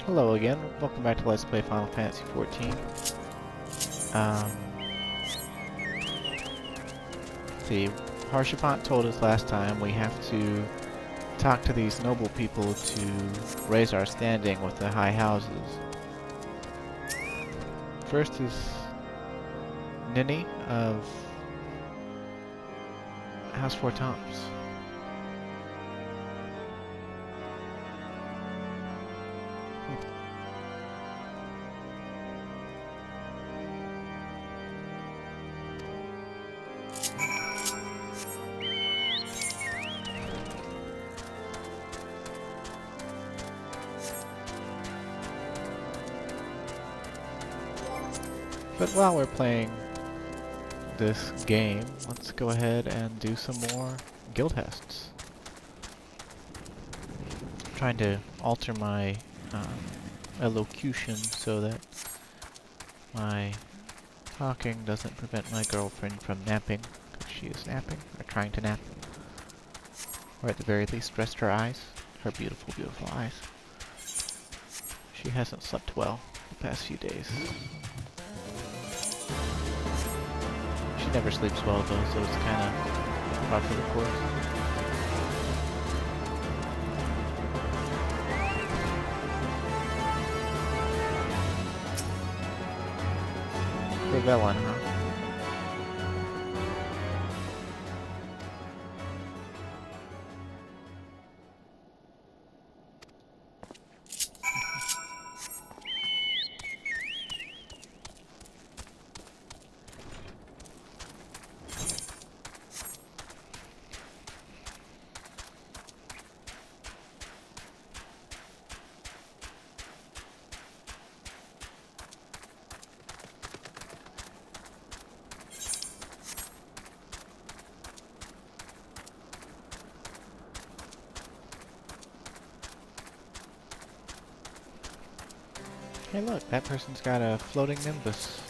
Hello again, welcome back to Let's Play Final Fantasy XIV. See, Harshapant told us last time we have to talk to these noble people to raise our standing with the high houses. First is Nini of House Four Tops. But while we're playing this game, let's go ahead and do some more guild tests. I'm trying to alter my elocution so that my talking doesn't prevent my girlfriend from napping, because she is napping, or trying to nap. Or at the very least rest her eyes, her beautiful, beautiful eyes. She hasn't slept well the past few days. She never sleeps well though, so it's kind of par for the course. Revelin, huh? Hey look, that person's got a floating nimbus.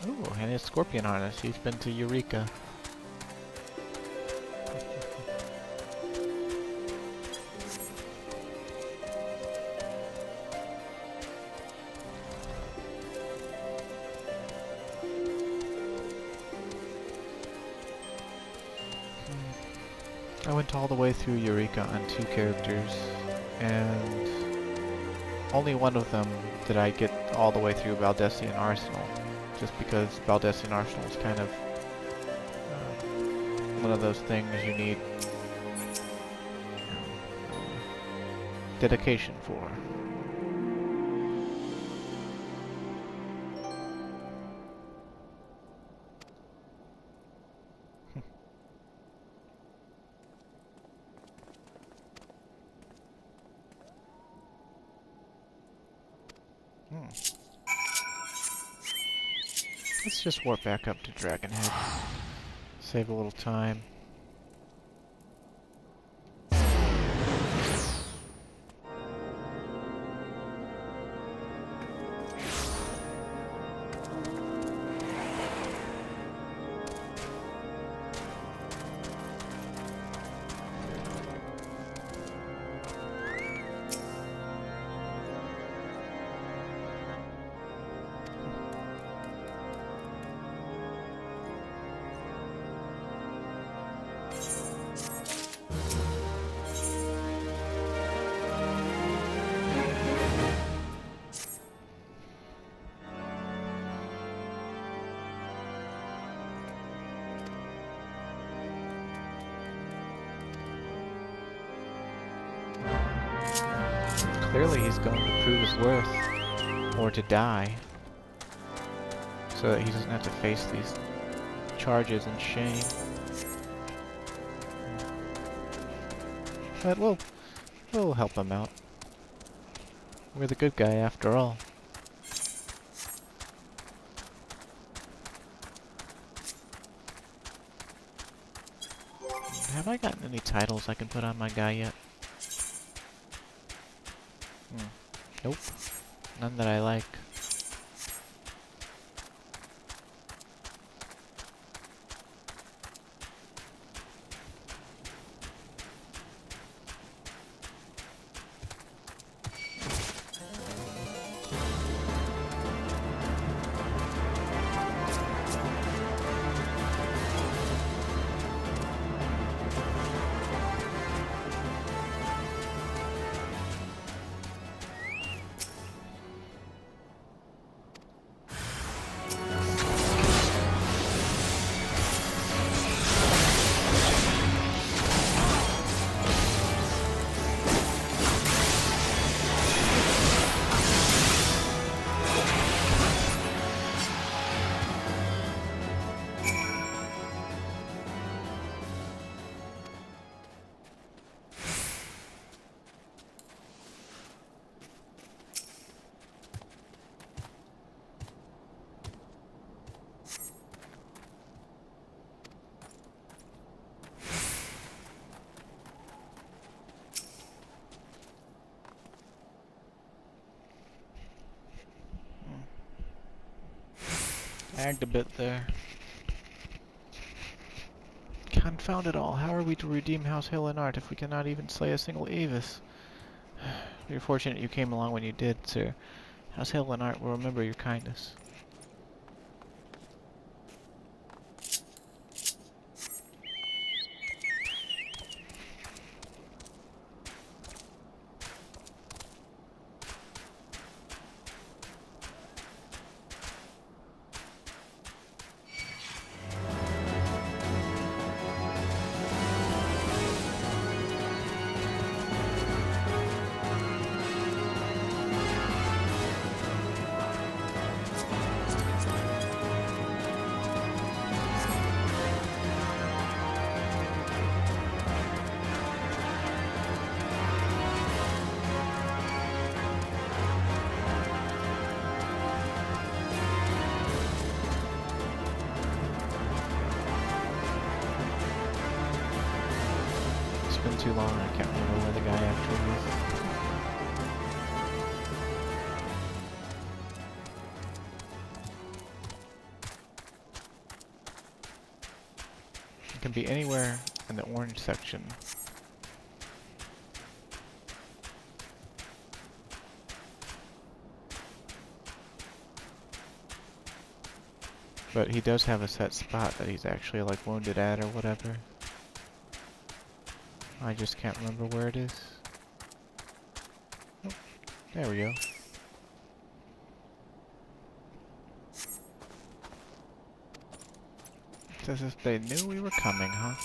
Ooh, and his scorpion harness. He's been to Eureka. I went all the way through Eureka on 2 characters, and only one of them did I get all the way through Valdesian Arsenal, just because Valdesian Arsenal is kind of one of those things you need dedication for. Let's just warp back up to Dragonhead. Save a little time. Clearly he's going to prove his worth, or to die, so that he doesn't have to face these charges and shame. But we'll help him out. We're the good guy after all. Have I gotten any titles I can put on my guy yet? Nope. None that I like. Agged a bit there. Confound it all, how are we to redeem House Hill and Art if we cannot even slay a single Avis? You're fortunate you came along when you did, sir. House Hill and Art will remember your kindness. It's been too long, I can't remember where the guy actually is. It can be anywhere in the orange section. But he does have a set spot that he's actually like wounded at or whatever. I just can't remember where it is. Oh, there we go. It's as if they knew we were coming, huh?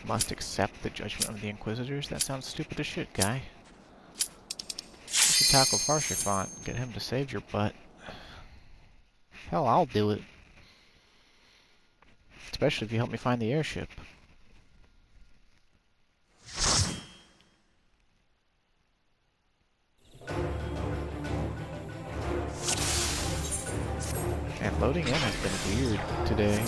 Must accept the judgment of the Inquisitors? That sounds stupid as shit, guy. You should tackle Farshifont and get him to save your butt. Hell, I'll do it. Especially if you help me find the airship. And loading in has been weird today.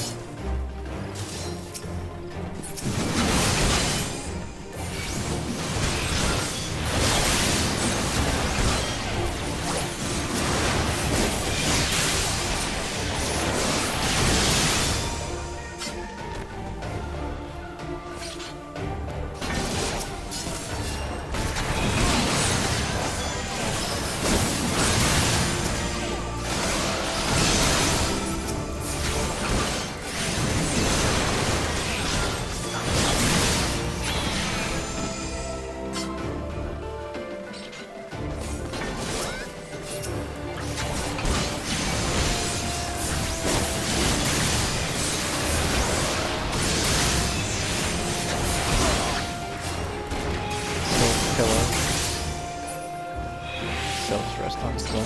Rest on slow.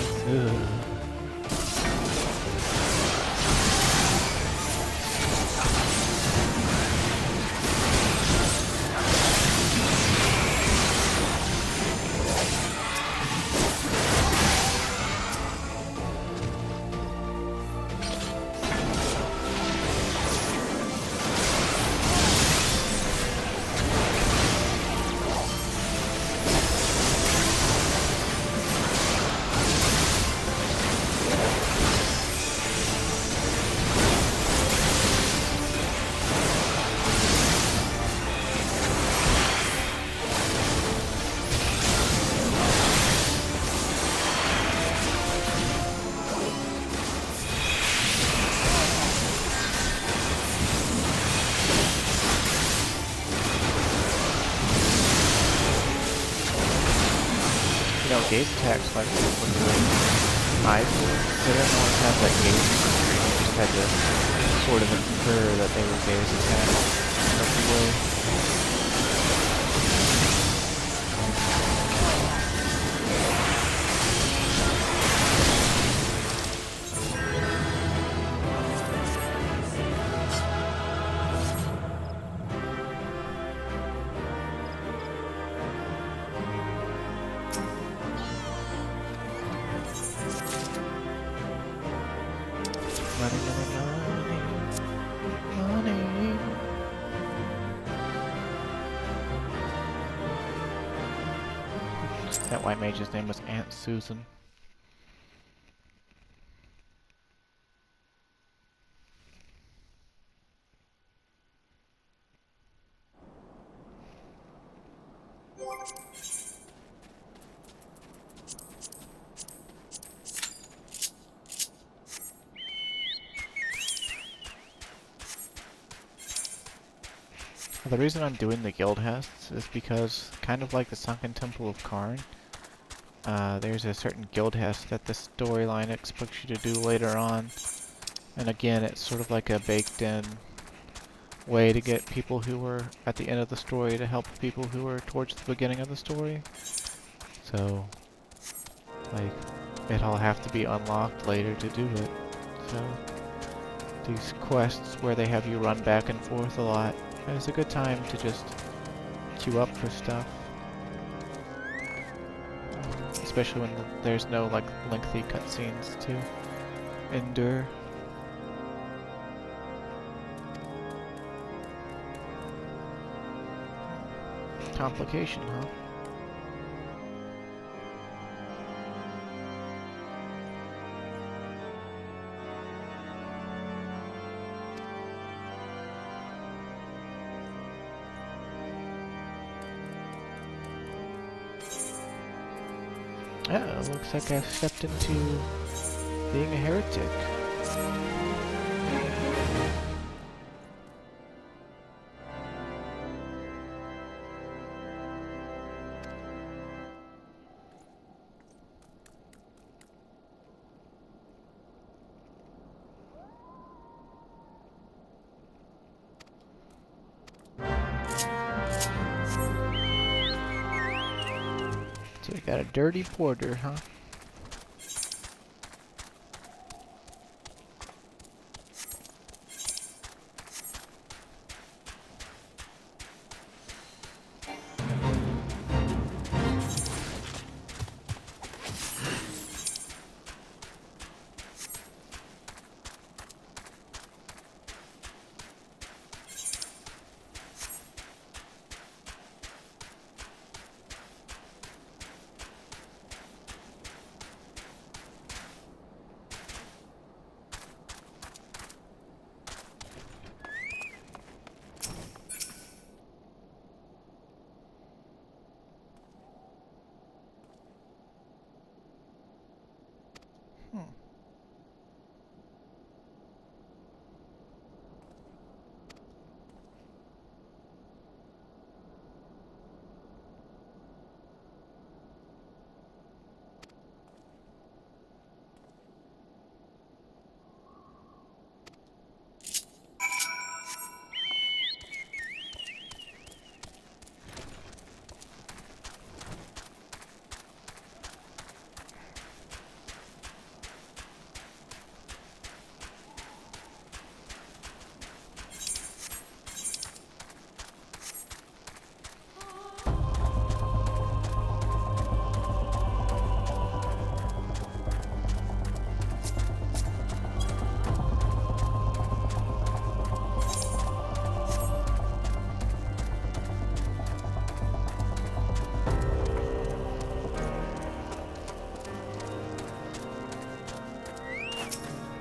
Gaze attacks like this when doing eyes. They don't always have that gaze. You just had to sort of infer that they were gaze attacks. That's the way. That white mage's name was Aunt Susan. The reason I'm doing the guild hests is because, kind of like the Sunken Temple of Karn, there's a certain guild hest that the storyline expects you to do later on. And again, it's sort of like a baked-in way to get people who were at the end of the story to help people who were towards the beginning of the story. So, like, it'll have to be unlocked later to do it. So, these quests where they have you run back and forth a lot, it's a good time to just queue up for stuff. Especially when there's no, like, lengthy cutscenes to endure. Complication, huh? Oh, looks like I've stepped into being a heretic. So we got a dirty porter, huh?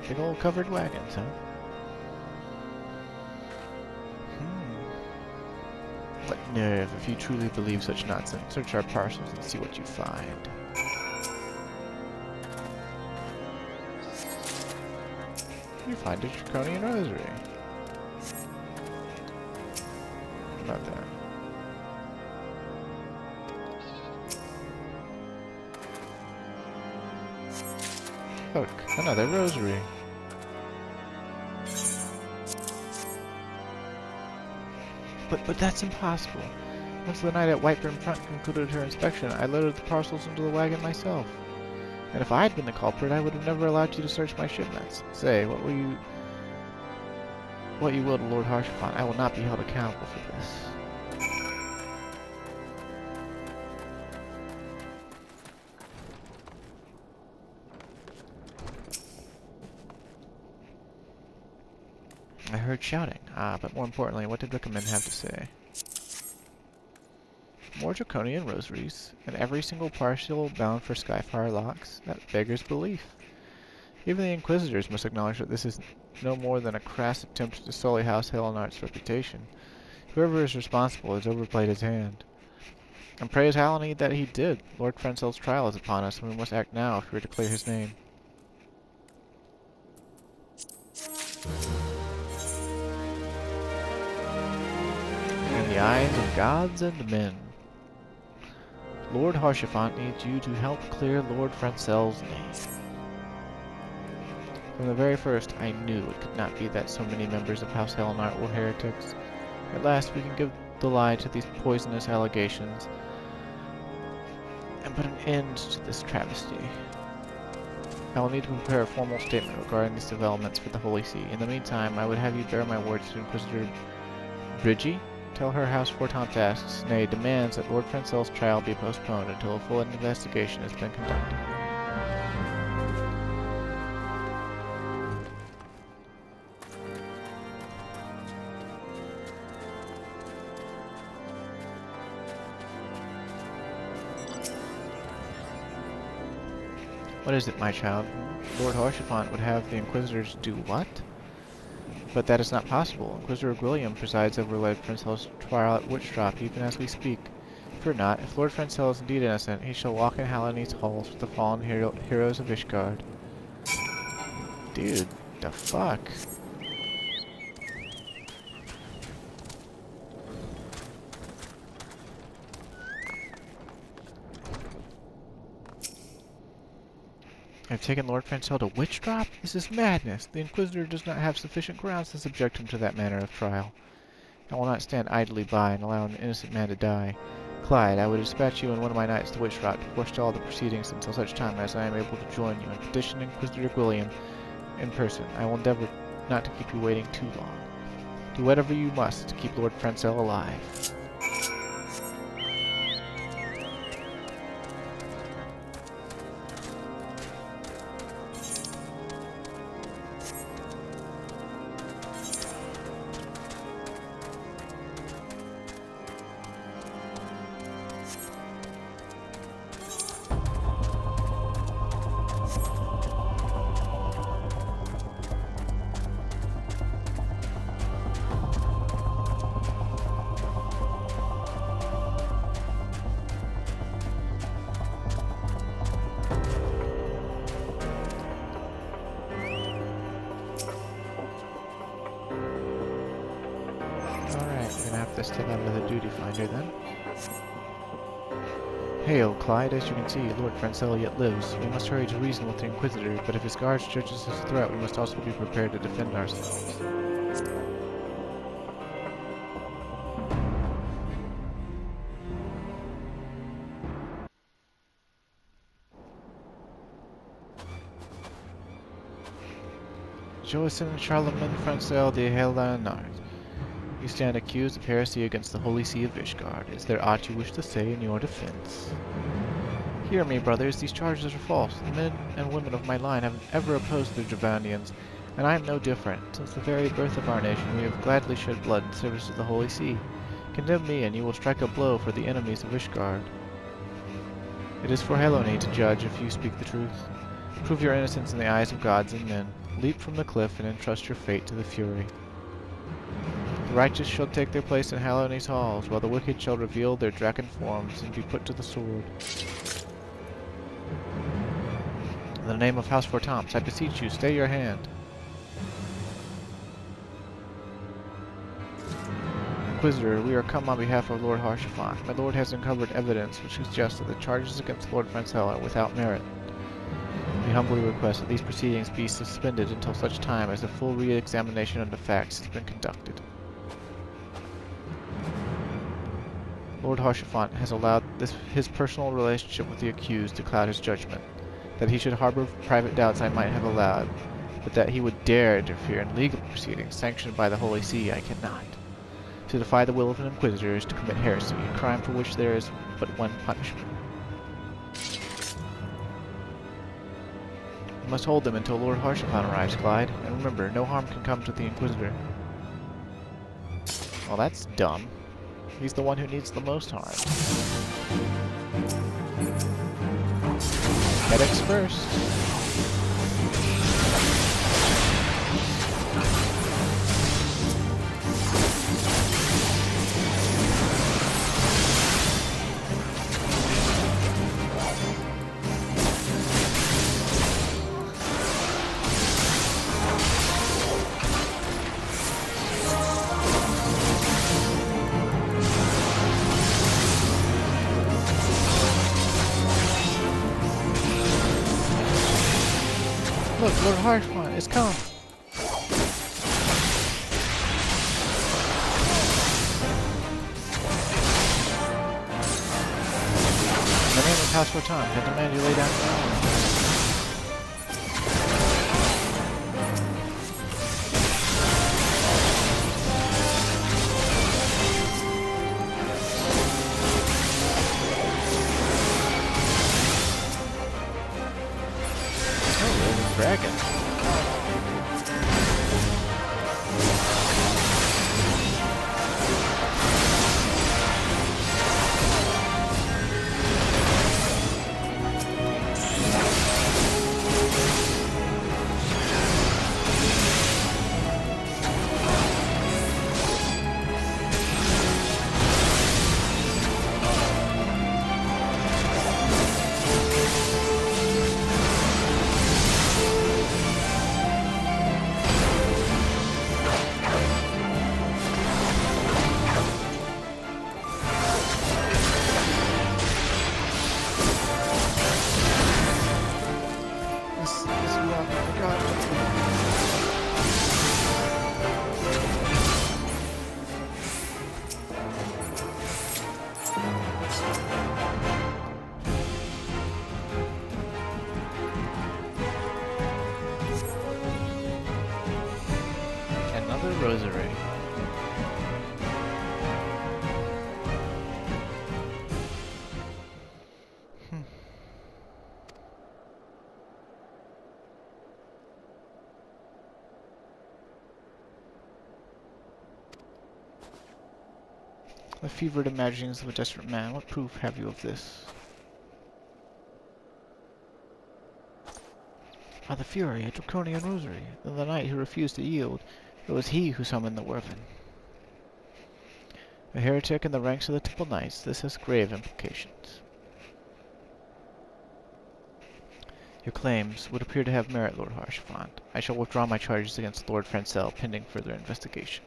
Big old covered wagons, huh? What nerve, if you truly believe such nonsense. Search our parcels and see what you find. You find a draconian rosary. Not that. Look, another rosary. But that's impossible. Once the knight at Whiteburn Front concluded her inspection, I loaded the parcels into the wagon myself. And if I had been the culprit, I would have never allowed you to search my shipments. Say, what you will to Lord Harshapon, I will not be held accountable for this. I heard shouting. But more importantly, what did Wickerman have to say? More draconian rosaries, and every single parcel bound for Skyfire locks. That beggars belief. Even the Inquisitors must acknowledge that this is no more than a crass attempt to sully House Helonart's reputation. Whoever is responsible has overplayed his hand. And praise Hallowney that he did. Lord Frenzel's trial is upon us, and we must act now if we are to clear his name. In the eyes of gods and men, Lord Haurchefant needs you to help clear Lord Frenzel's name. From the very first, I knew it could not be that so many members of House Helonart were heretics. At last, we can give the lie to these poisonous allegations and put an end to this travesty. I will need to prepare a formal statement regarding these developments for the Holy See. In the meantime, I would have you bear my words to Inquisitor Bridgie. Tell her House Fortampt asks, nay, demands that Lord Frenzel's trial be postponed until a full investigation has been conducted. What is it, my child? Lord Haurchefant would have the Inquisitors do what? But that is not possible. Inquisitor Gwilliam presides over Lord Frenzel's trial at Witchdrop even as we speak. Fear not, if Lord Frenzel is indeed innocent, he shall walk in Hallowney's halls with the fallen heroes of Ishgard. Dude, the fuck? I've taken Lord Frenzel to Witchdrop? This is madness. The Inquisitor does not have sufficient grounds to subject him to that manner of trial. I will not stand idly by and allow an innocent man to die. Clyde, I would dispatch you and one of my knights to Witchdrop to forestall the proceedings until such time as I am able to join you and petition Inquisitor Gwilliam in person. I will endeavor not to keep you waiting too long. Do whatever you must to keep Lord Frenzel alive. Step out of the duty finder then. Hail, Clyde. As you can see, Lord Frenzel yet lives. We must hurry to reason with the Inquisitor, but if his guards judge us as a threat, we must also be prepared to defend ourselves. Joacin Charlemagne Frenzel de Helonart. You stand accused of heresy against the Holy See of Ishgard. Is there aught you wish to say in your defense? Hear me, brothers, these charges are false. The men and women of my line have ever opposed the Ishgardians, and I am no different. Since the very birth of our nation, we have gladly shed blood in service of the Holy See. Condemn me, and you will strike a blow for the enemies of Ishgard. It is for Hallowney to judge if you speak the truth. Prove your innocence in the eyes of gods and men. Leap from the cliff and entrust your fate to the Fury. The righteous shall take their place in Hallowney's halls, while the wicked shall reveal their draken forms and be put to the sword. In the name of House Fortampt, I beseech you, stay your hand. Inquisitor, we are come on behalf of Lord Haurchefant. My lord has uncovered evidence which suggests that the charges against Lord Frenzel are without merit. We humbly request that these proceedings be suspended until such time as a full re-examination of the facts has been conducted. Lord Haurchefant has allowed his personal relationship with the accused to cloud his judgment. That he should harbor private doubts I might have allowed, but that he would dare interfere in legal proceedings sanctioned by the Holy See I cannot. To defy the will of an Inquisitor is to commit heresy, a crime for which there is but one punishment. We must hold them until Lord Haurchefant arrives, Clyde, and remember, no harm can come to the Inquisitor. Well, that's dumb. He's the one who needs the most harm. Medics first. Look, Lord Harshman is come. In the name of House Rotan, I demand you lay down your arms. Dragon. Another rosary. The fevered imaginings of a desperate man. What proof have you of this? Ah, the Fury, a draconian rosary. Then the knight who refused to yield. It was he who summoned the Werven. A heretic in the ranks of the Temple Knights. This has grave implications. Your claims would appear to have merit, Lord Harshfond. I shall withdraw my charges against Lord Francel, pending further investigation.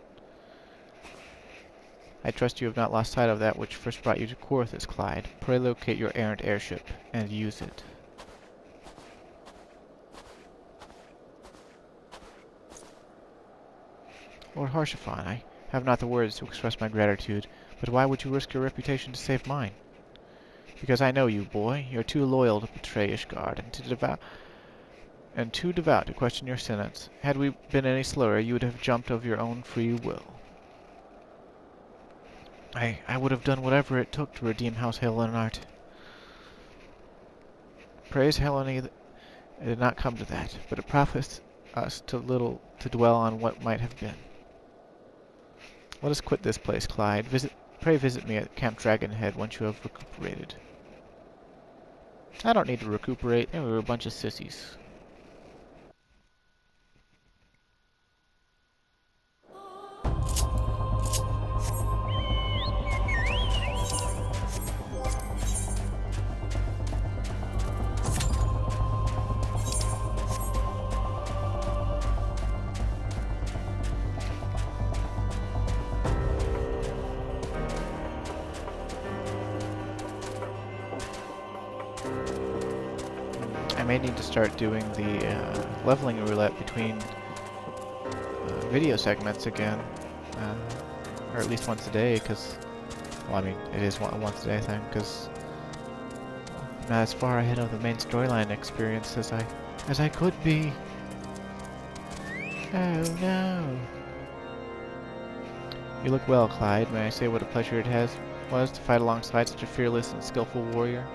I trust you have not lost sight of that which first brought you to Corthus, Clyde. Pray locate your errant airship, and use it. Lord Harshfond, I have not the words to express my gratitude, but why would you risk your reputation to save mine? Because I know you, boy. You're too loyal to betray Ishgard, and too devout to question your sentence. Had we been any slower, you would have jumped of your own free will. I would have done whatever it took to redeem House Helenart. Praise Helene, it did not come to that, but it profits us too little to dwell on what might have been. Let us quit this place, Clyde. Pray visit me at Camp Dragonhead once you have recuperated. I don't need to recuperate. We were a bunch of sissies. I may need to start doing the leveling roulette between video segments again, or at least once a day, because, well, I mean, it is once a day thing, because I'm not as far ahead of the main storyline experience as I could be. Oh no! You look well, Clyde. May I say what a pleasure it was to fight alongside such a fearless and skillful warrior?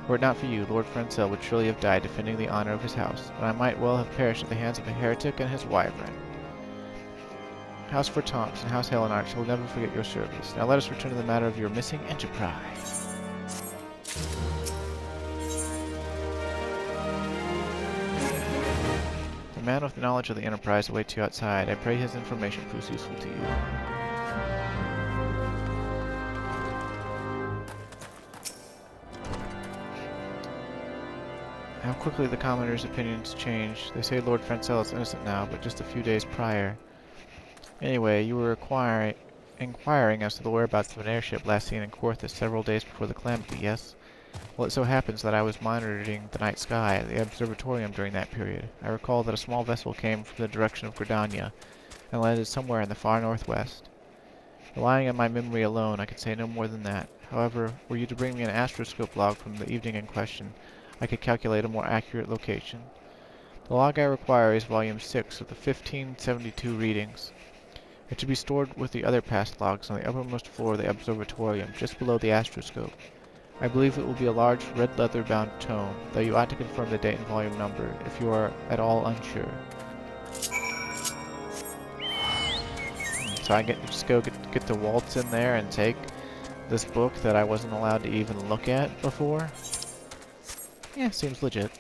Were it not for you, Lord Francel would surely have died defending the honor of his house, but I might well have perished at the hands of a heretic and his wyvern. House Vertomps and House Helenart shall never forget your service. Now let us return to the matter of your missing enterprise. The man with the knowledge of the enterprise awaits you outside. I pray his information proves useful to you. How quickly the Commoner's opinions change. They say Lord Francel is innocent now, but just a few days prior. Anyway, you were inquiring as to the whereabouts of an airship last seen in Quarthus several days before the calamity, yes? Well, it so happens that I was monitoring the night sky at the observatorium during that period. I recall that a small vessel came from the direction of Gridania and landed somewhere in the far northwest. Relying on my memory alone, I could say no more than that. However, were you to bring me an astroscope log from the evening in question, I could calculate a more accurate location. The log I require is volume 6 of the 1572 readings. It should be stored with the other past logs on the uppermost floor of the observatorium, just below the astroscope. I believe it will be a large red leather-bound tome, though you ought to confirm the date and volume number if you are at all unsure. So I just go get the waltz in there and take this book that I wasn't allowed to even look at before. Yeah, seems legit.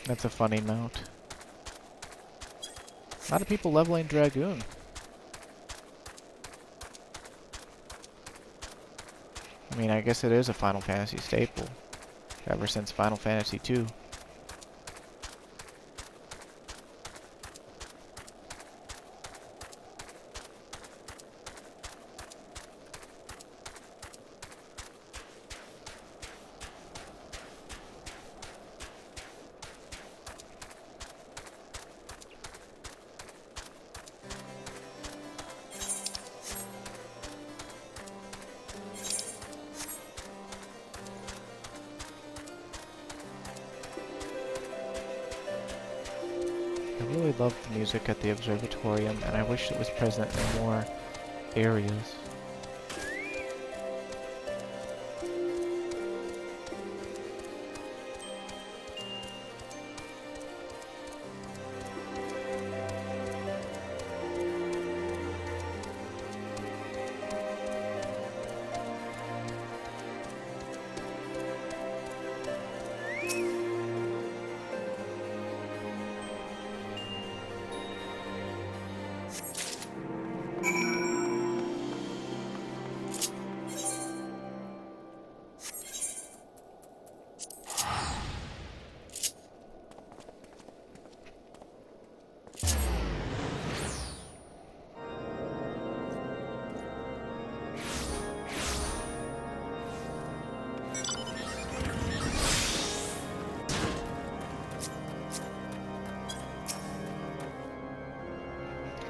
That's a funny mount. A lot of people leveling Dragoon. I mean, I guess it is a Final Fantasy staple. Ever since Final Fantasy II. I really love the music at the observatorium, and I wish it was present in more areas.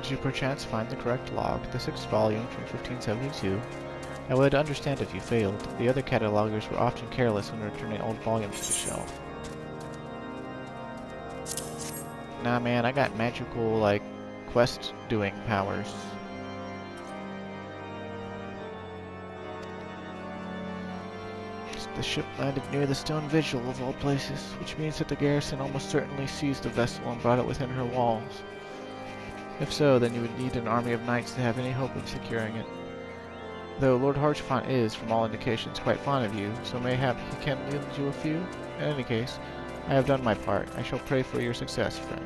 Did you perchance find the correct log, the 6th volume from 1572? I would understand if you failed. The other catalogers were often careless when returning old volumes to the shelf. Nah man, I got magical, like, quest-doing powers. The ship landed near the stone vigil of all places, which means that the garrison almost certainly seized the vessel and brought it within her walls. If so, then you would need an army of knights to have any hope of securing it. Though Lord Harchfont is, from all indications, quite fond of you, so mayhap he can lend you a few? In any case, I have done my part. I shall pray for your success, friend.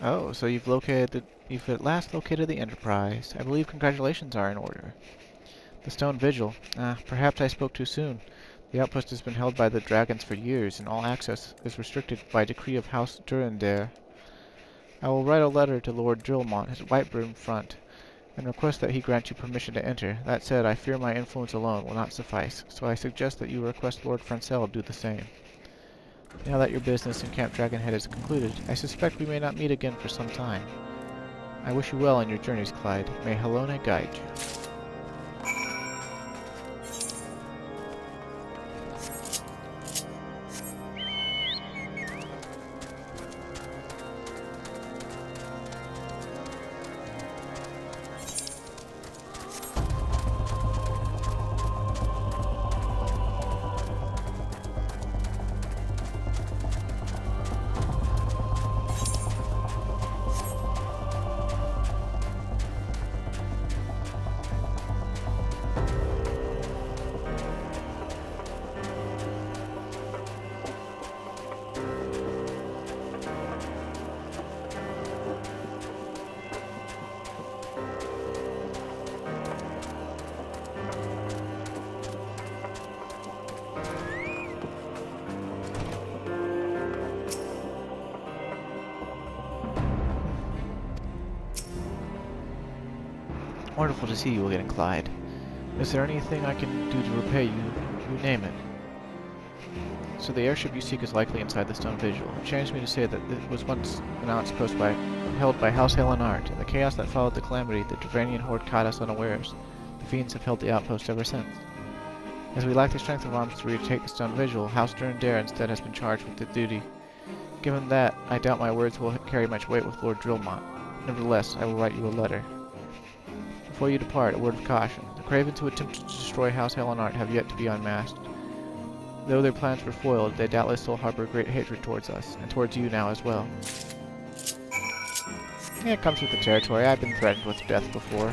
Oh, so you've at last located the Enterprise. I believe congratulations are in order. The Stone Vigil. Perhaps I spoke too soon. The outpost has been held by the dragons for years, and all access is restricted by decree of House Durandare. I will write a letter to Lord Drillmont, his White Broom Front, and request that he grant you permission to enter. That said, I fear my influence alone will not suffice, so I suggest that you request Lord Francel do the same. Now that your business in Camp Dragonhead is concluded, I suspect we may not meet again for some time. I wish you well on your journeys, Clyde. May Helona guide you. Wonderful to see you again, Clyde. Is there anything I can do to repay you? You name it. So the airship you seek is likely inside the stone visual. It changed me to say that it was once an outpost held by House Helenart. In the chaos that followed the calamity, the Drevanian horde caught us unawares. The fiends have held the outpost ever since. As we lack the strength of arms to retake the stone visual, House Durandare instead has been charged with the duty. Given that, I doubt my words will carry much weight with Lord Drillmont. Nevertheless, I will write you a letter. Before you depart, a word of caution. The cravens who attempted to destroy House Helenart have yet to be unmasked. Though their plans were foiled, they doubtless still harbor great hatred towards us, and towards you now as well. Yeah, it comes with the territory. I've been threatened with death before.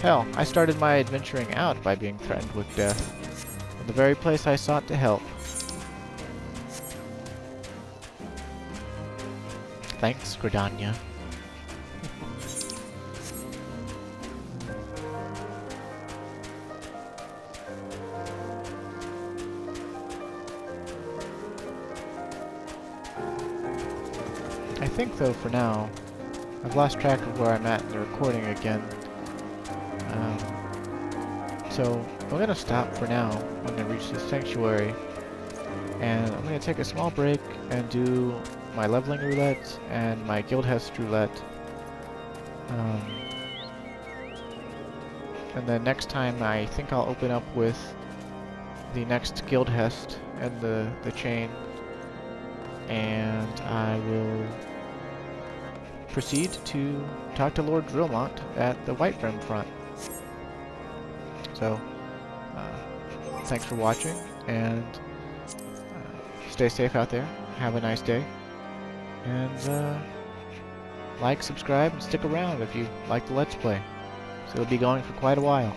Hell, I started my adventuring out by being threatened with death. In the very place I sought to help. Thanks, Gridania. I think, though, for now, I've lost track of where I'm at in the recording again. So I'm going to stop for now when I reach the sanctuary, and I'm going to take a small break and do my leveling roulette and my guild hest roulette. And then next time I think I'll open up with the next guild hest and the chain, and I will proceed to talk to Lord Drillmont at the White Rim front. So, thanks for watching, and stay safe out there. Have a nice day, and like, subscribe, and stick around if you like the Let's Play. So it'll be going for quite a while.